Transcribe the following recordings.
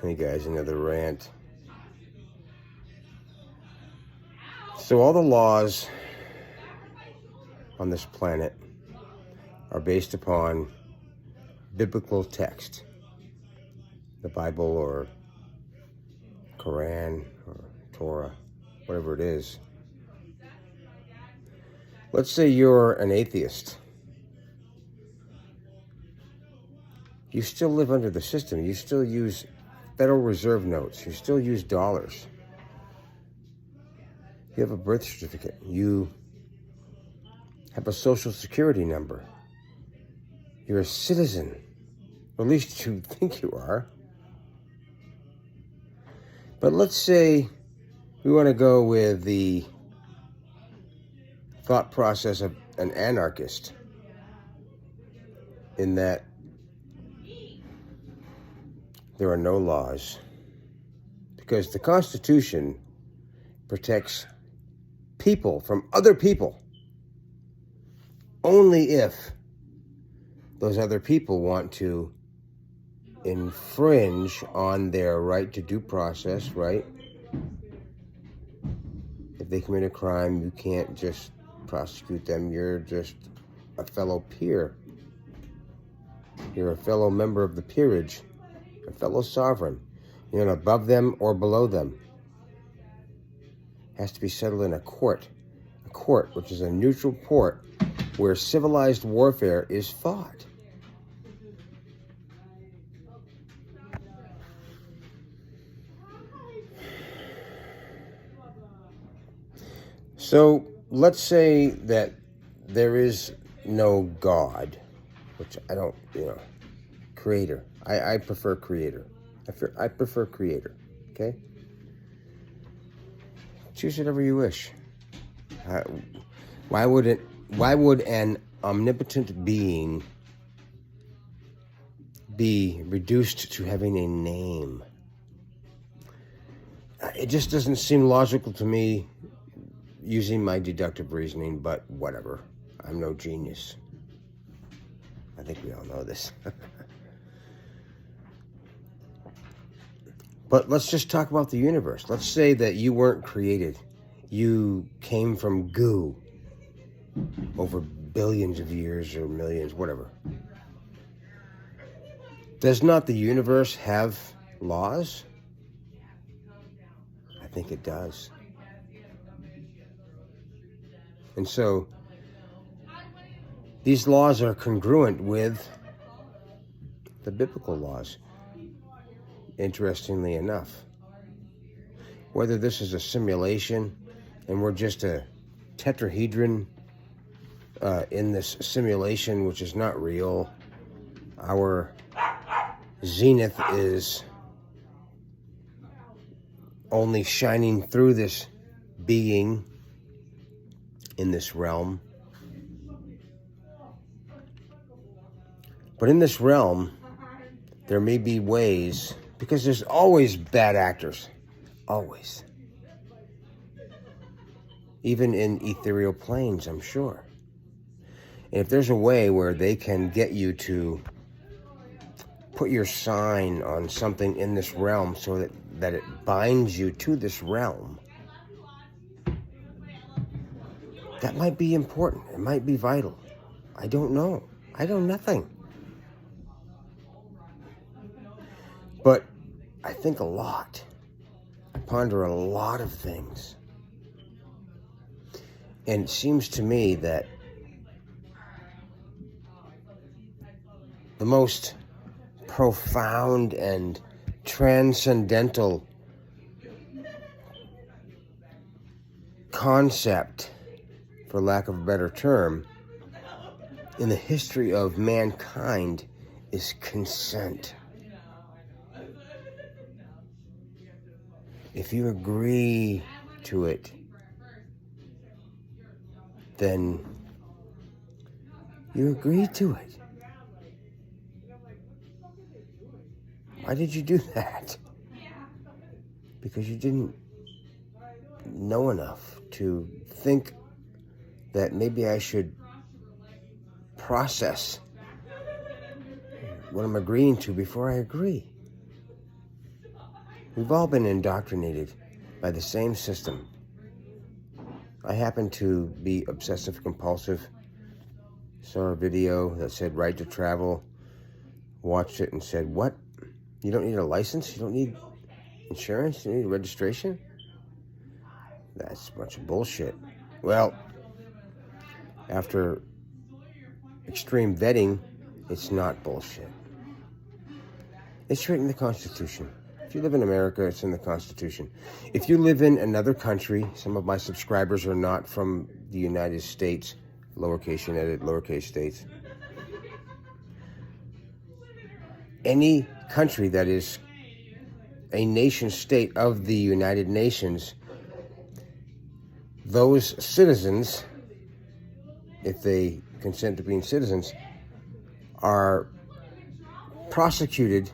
Hey guys, another rant. So all the laws on this planet are based upon biblical text. The Bible or Quran or Torah, whatever it is. Let's say you're an atheist. You still live under the system. You still use Federal Reserve notes. You still use dollars. You have a birth certificate. You have a social security number. You're a citizen. Or at least you think you are. But let's say we want to go with the thought process of an anarchist, in that there are no laws, because the Constitution protects people from other people only if those other people want to infringe on their right to due process, right? If they commit a crime, you can't just prosecute them. You're just a fellow peer. You're a fellow member of the peerage, a fellow sovereign. You're not above them or below them. It has to be settled in a court which is a neutral port where civilized warfare is fought. So let's say that there is no God, which I don't, creator. I prefer creator. I prefer creator, okay? Choose whatever you wish. Why would an omnipotent being be reduced to having a name? It just doesn't seem logical to me, using my deductive reasoning, but whatever. I'm no genius. I think we all know this. But let's just talk about the universe. Let's say that you weren't created. You came from goo over billions of years or millions, whatever. Does not the universe have laws? I think it does. And so these laws are congruent with the biblical laws, interestingly enough. Whether this is a simulation and we're just a tetrahedron in this simulation, which is not real. Our zenith is only shining through this being in this realm. But in this realm, there may be ways, because there's always bad actors. Always. Even in ethereal planes, I'm sure. And if there's a way where they can get you to put your sign on something in this realm so that it binds you to this realm, that might be important. It might be vital. I don't know. I know nothing. But I think a lot. I ponder a lot of things. And it seems to me that the most profound and transcendental concept, for lack of a better term, in the history of mankind is consent. If you agree to it, then you agree to it. Why did you do that? Because you didn't know enough to think that maybe I should process what I'm agreeing to before I agree. We've all been indoctrinated by the same system. I happen to be obsessive compulsive. Saw a video that said right to travel. Watched it and said, what? You don't need a license? You don't need insurance? You don't need registration? That's a bunch of bullshit. Well, after extreme vetting, it's not bullshit. It's written in the Constitution. If you live in America, it's in the Constitution. If you live in another country, some of my subscribers are not from the United States, lowercase United, lowercase states. Any country that is a nation state of the United Nations, those citizens, if they consent to being citizens, are prosecuted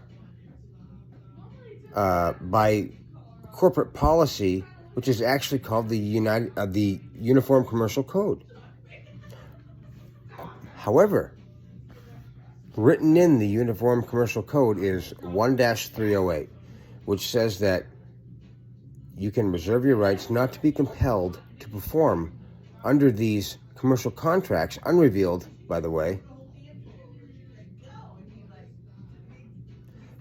by corporate policy, which is actually called the Uniform Commercial Code. However, written in the Uniform Commercial Code is 1-308, which says that you can reserve your rights not to be compelled to perform under these commercial contracts, unrevealed, by the way,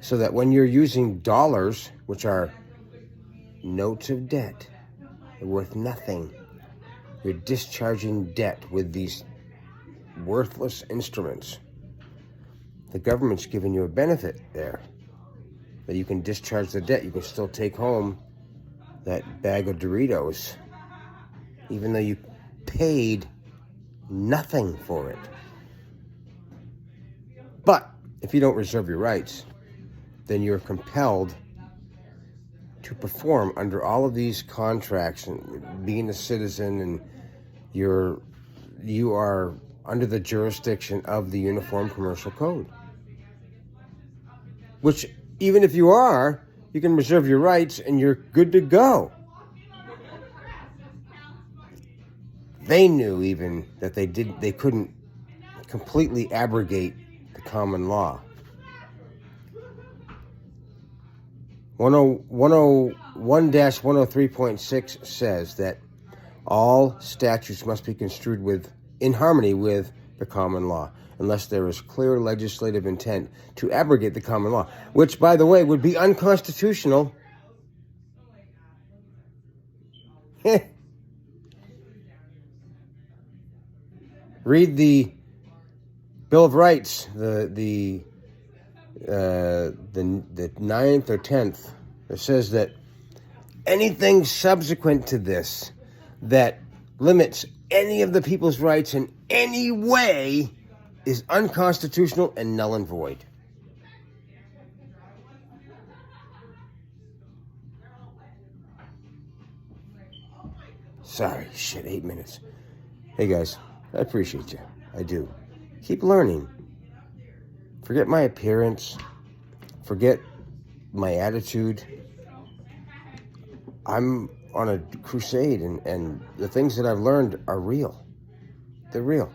so that when you're using dollars, which are notes of debt, they're worth nothing. You're discharging debt with these worthless instruments. The government's giving you a benefit there, that you can discharge the debt. You can still take home that bag of Doritos, even though you paid nothing for it. But if you don't reserve your rights, then you're compelled to perform under all of these contracts and being a citizen, and you are under the jurisdiction of the Uniform Commercial Code. Which, even if you are, you can reserve your rights and you're good to go. They knew even that they couldn't completely abrogate the common law. 101-103.6 says that all statutes must be construed in harmony with the common law, unless there is clear legislative intent to abrogate the common law, which, by the way, would be unconstitutional. Read the Bill of Rights, the 9th or 10th. It says that anything subsequent to this that limits any of the people's rights in any way is unconstitutional and null and void. Sorry, 8 minutes. Hey guys, I appreciate you. I do. Keep learning. Forget my appearance. Forget my attitude. I'm on a crusade, and the things that I've learned are real. They're real.